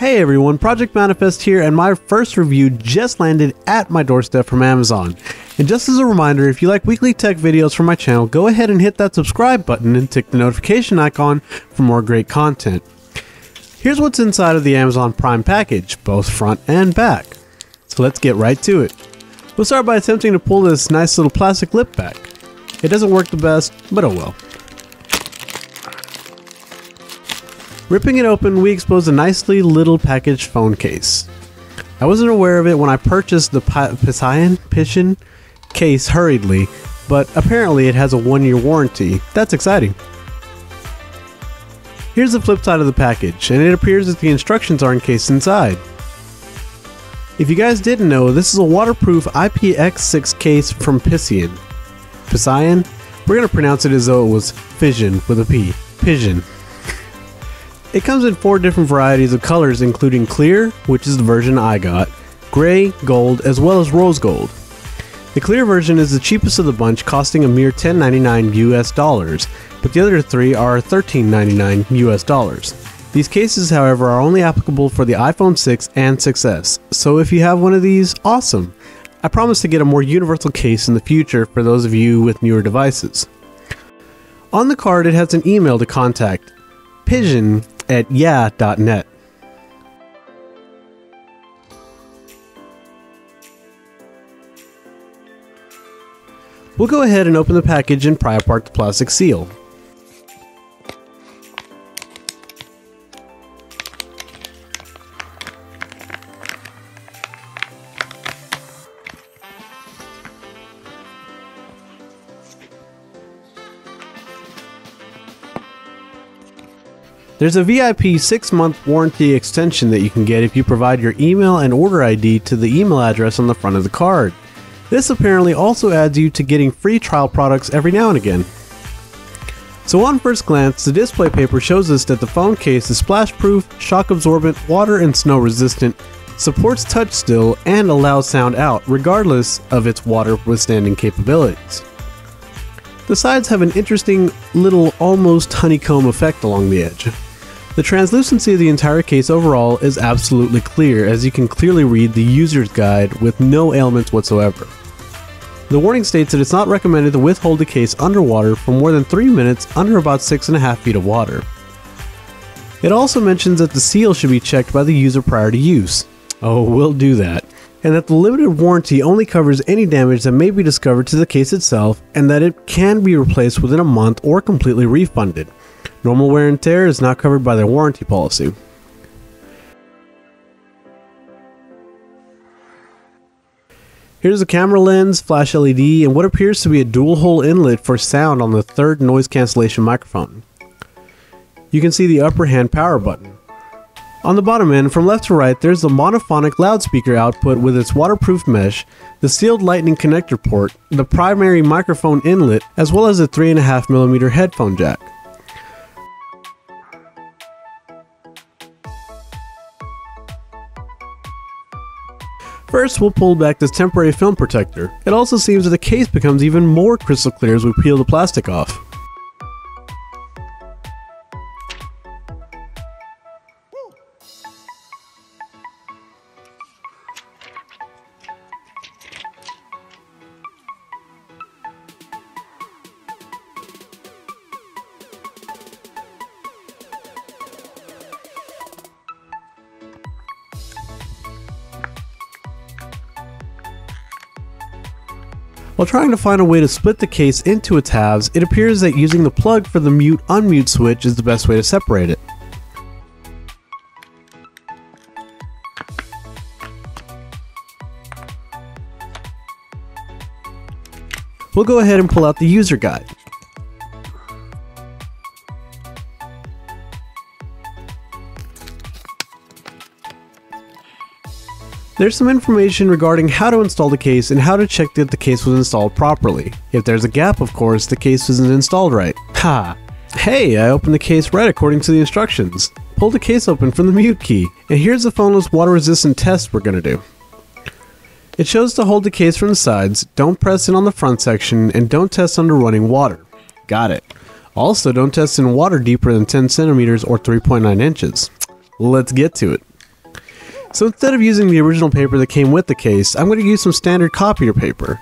Hey everyone, Project Manifest here, and my first review just landed at my doorstep from Amazon. And just as a reminder, if you like weekly tech videos from my channel, go ahead and hit that subscribe button and tick the notification icon for more great content. Here's what's inside of the Amazon Prime package, both front and back. So let's get right to it. We'll start by attempting to pull this nice little plastic lip back. It doesn't work the best, but oh well. Ripping it open, we expose a nicely little packaged phone case. I wasn't aware of it when I purchased the Attribution case hurriedly, but apparently it has a 1-year warranty. That's exciting. Here's the flip side of the package, and it appears that the instructions are encased inside. If you guys didn't know, this is a waterproof IPX6 case from Pision. Pision? We're going to pronounce it as though it was fission with a P. Pision. It comes in 4 different varieties of colors, including clear, which is the version I got, gray, gold, as well as rose gold. The clear version is the cheapest of the bunch, costing a mere $10.99 US, but the other 3 are $13.99 US. These cases, however, are only applicable for the iPhone 6 and 6S, so if you have one of these, awesome! I promise to get a more universal case in the future for those of you with newer devices. On the card, it has an email to contact, pigeon@yeah.net. We'll go ahead and open the package and pry apart the plastic seal. There's a VIP 6-month warranty extension that you can get if you provide your email and order ID to the email address on the front of the card. This apparently also adds you to getting free trial products every now and again. So on first glance, the display paper shows us that the phone case is splash proof, shock absorbent, water and snow resistant, supports touch still, and allows sound out regardless of its water withstanding capabilities. The sides have an interesting little almost honeycomb effect along the edge. The translucency of the entire case overall is absolutely clear, as you can clearly read the user's guide with no ailments whatsoever. The warning states that it's not recommended to withhold the case underwater for more than 3 minutes under about 6.5 feet of water. It also mentions that the seal should be checked by the user prior to use. Oh, we'll do that. And that the limited warranty only covers any damage that may be discovered to the case itself, and that it can be replaced within a month or completely refunded. Normal wear and tear is not covered by their warranty policy. Here's a camera lens, flash LED, and what appears to be a dual-hole inlet for sound on the third noise cancellation microphone. You can see the upper hand power button. On the bottom end, from left to right, there's the monophonic loudspeaker output with its waterproof mesh, the sealed lightning connector port, the primary microphone inlet, as well as a 3.5mm headphone jack. First, we'll pull back this temporary film protector. It also seems that the case becomes even more crystal clear as we peel the plastic off. While trying to find a way to split the case into its halves, it appears that using the plug for the mute-unmute switch is the best way to separate it. We'll go ahead and pull out the user guide. There's some information regarding how to install the case and how to check that the case was installed properly. If there's a gap, of course, the case isn't installed right. Ha! Hey, I opened the case right according to the instructions. Pull the case open from the mute key, and here's the phoneless water resistant test we're gonna do. It shows to hold the case from the sides, don't press in on the front section, and don't test under running water. Got it. Also, don't test in water deeper than 10 centimeters or 3.9 inches. Let's get to it. So instead of using the original paper that came with the case, I'm going to use some standard copier paper.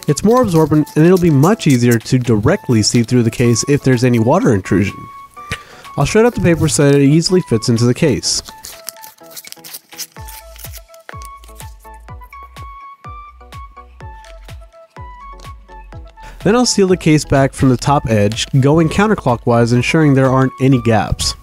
It's more absorbent and it'll be much easier to directly see through the case if there's any water intrusion. I'll shred out the paper so that it easily fits into the case. Then I'll seal the case back from the top edge, going counterclockwise, ensuring there aren't any gaps.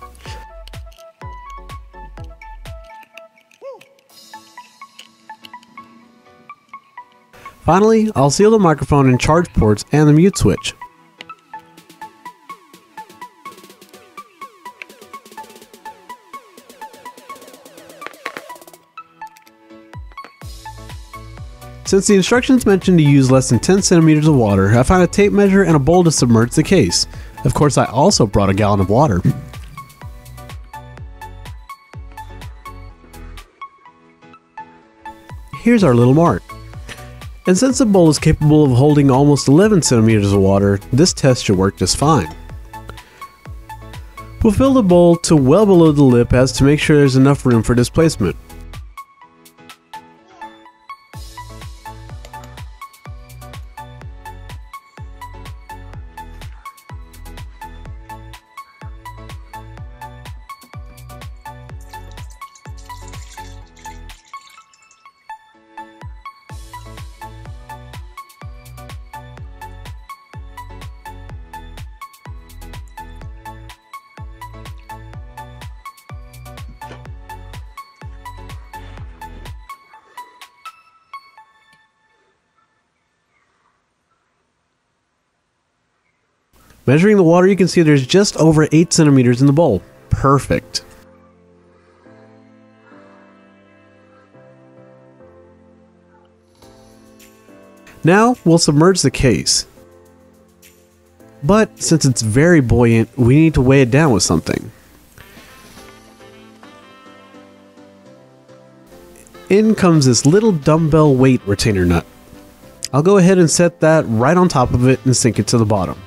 Finally, I'll seal the microphone and charge ports and the mute switch. Since the instructions mentioned to use less than 10 centimeters of water, I found a tape measure and a bowl to submerge the case. Of course, I also brought a gallon of water. Here's our little mark. And since the bowl is capable of holding almost 11 centimeters of water, this test should work just fine. We'll fill the bowl to well below the lip as to make sure there's enough room for displacement. Measuring the water, you can see there's just over 8 centimeters in the bowl. Perfect. Now we'll submerge the case. But since it's very buoyant, we need to weigh it down with something. In comes this little dumbbell weight retainer nut. I'll go ahead and set that right on top of it and sink it to the bottom.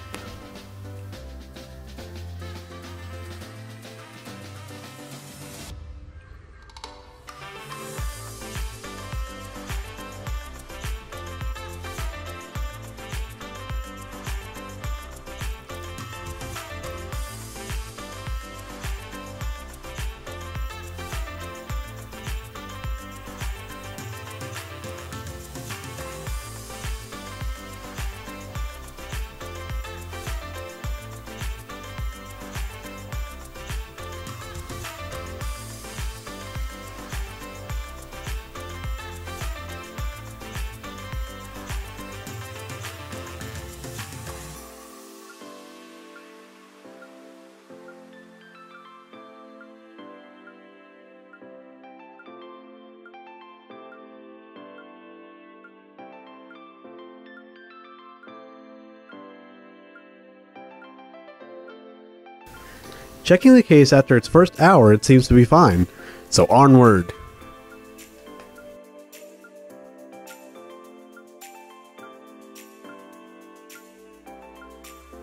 Checking the case after its first hour, it seems to be fine, so onward.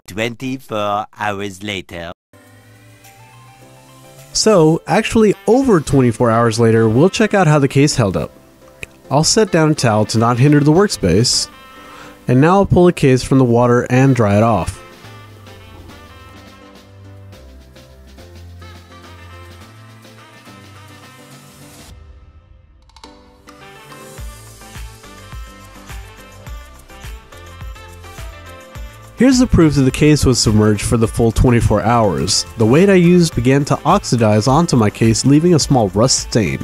"24 hours later." So, actually over 24 hours later, we'll check out how the case held up. I'll set down a towel to not hinder the workspace, and now I'll pull the case from the water and dry it off. Here's the proof that the case was submerged for the full 24 hours. The weight I used began to oxidize onto my case, leaving a small rust stain.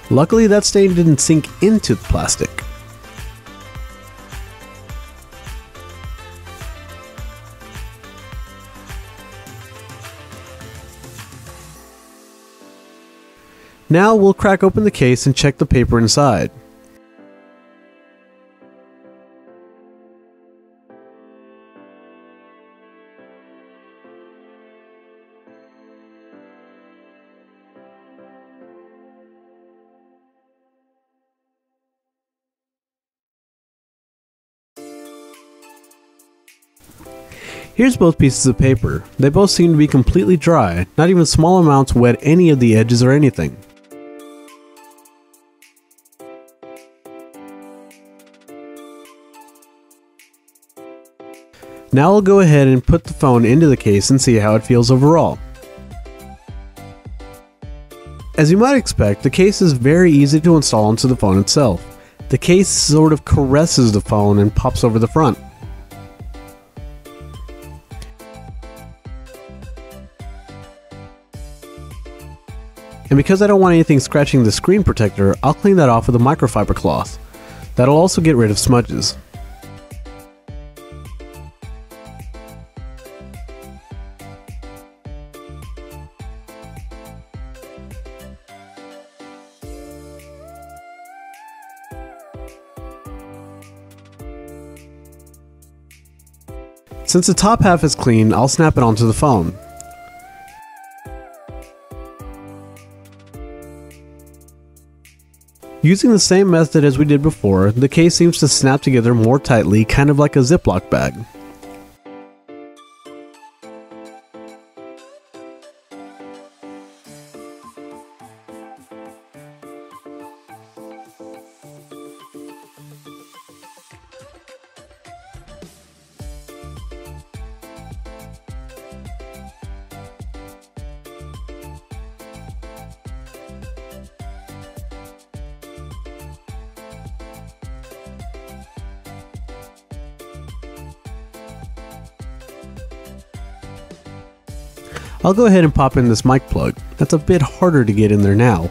Luckily, that stain didn't sink into the plastic. Now we'll crack open the case and check the paper inside. Here's both pieces of paper. They both seem to be completely dry, not even small amounts wet any of the edges or anything. Now I'll go ahead and put the phone into the case and see how it feels overall. As you might expect, the case is very easy to install onto the phone itself. The case sort of caresses the phone and pops over the front. And because I don't want anything scratching the screen protector, I'll clean that off with a microfiber cloth. That'll also get rid of smudges. Since the top half is clean, I'll snap it onto the phone. Using the same method as we did before, the case seems to snap together more tightly, kind of like a Ziploc bag. I'll go ahead and pop in this mic plug. That's a bit harder to get in there now.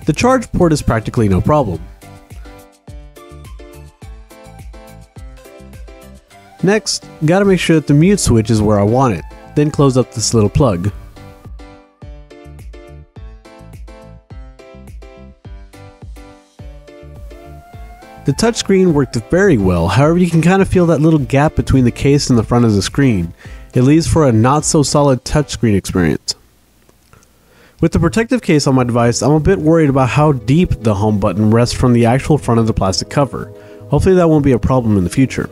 The charge port is practically no problem. Next, gotta make sure that the mute switch is where I want it, then close up this little plug. The touchscreen worked very well, however you can kind of feel that little gap between the case and the front of the screen. It leaves for a not so solid touchscreen experience. With the protective case on my device, I'm a bit worried about how deep the home button rests from the actual front of the plastic cover. Hopefully that won't be a problem in the future.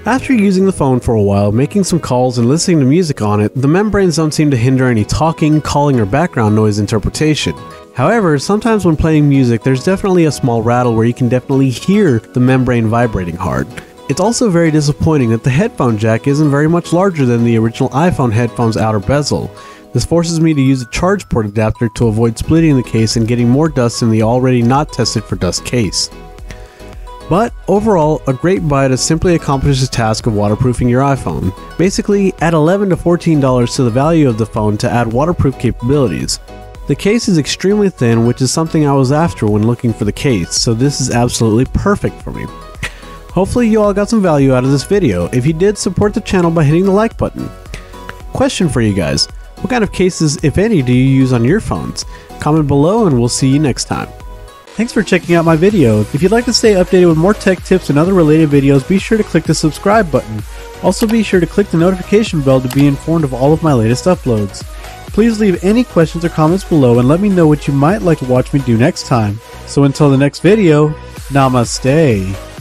After using the phone for a while, making some calls and listening to music on it, the membranes don't seem to hinder any talking, calling, or background noise interpretation. However, sometimes when playing music, there's definitely a small rattle where you can definitely hear the membrane vibrating hard. It's also very disappointing that the headphone jack isn't very much larger than the original iPhone headphone's outer bezel. This forces me to use a charge port adapter to avoid splitting the case and getting more dust in the already not tested for dust case. But overall, a great buy to simply accomplish the task of waterproofing your iPhone. Basically, add $11 to $14 to the value of the phone to add waterproof capabilities. The case is extremely thin, which is something I was after when looking for the case, so this is absolutely perfect for me. Hopefully you all got some value out of this video. If you did, support the channel by hitting the like button. Question for you guys: what kind of cases, if any, do you use on your phones? Comment below and we'll see you next time. Thanks for checking out my video. If you'd like to stay updated with more tech tips and other related videos, be sure to click the subscribe button. Also be sure to click the notification bell to be informed of all of my latest uploads. Please leave any questions or comments below and let me know what you might like to watch me do next time. So until the next video, namaste.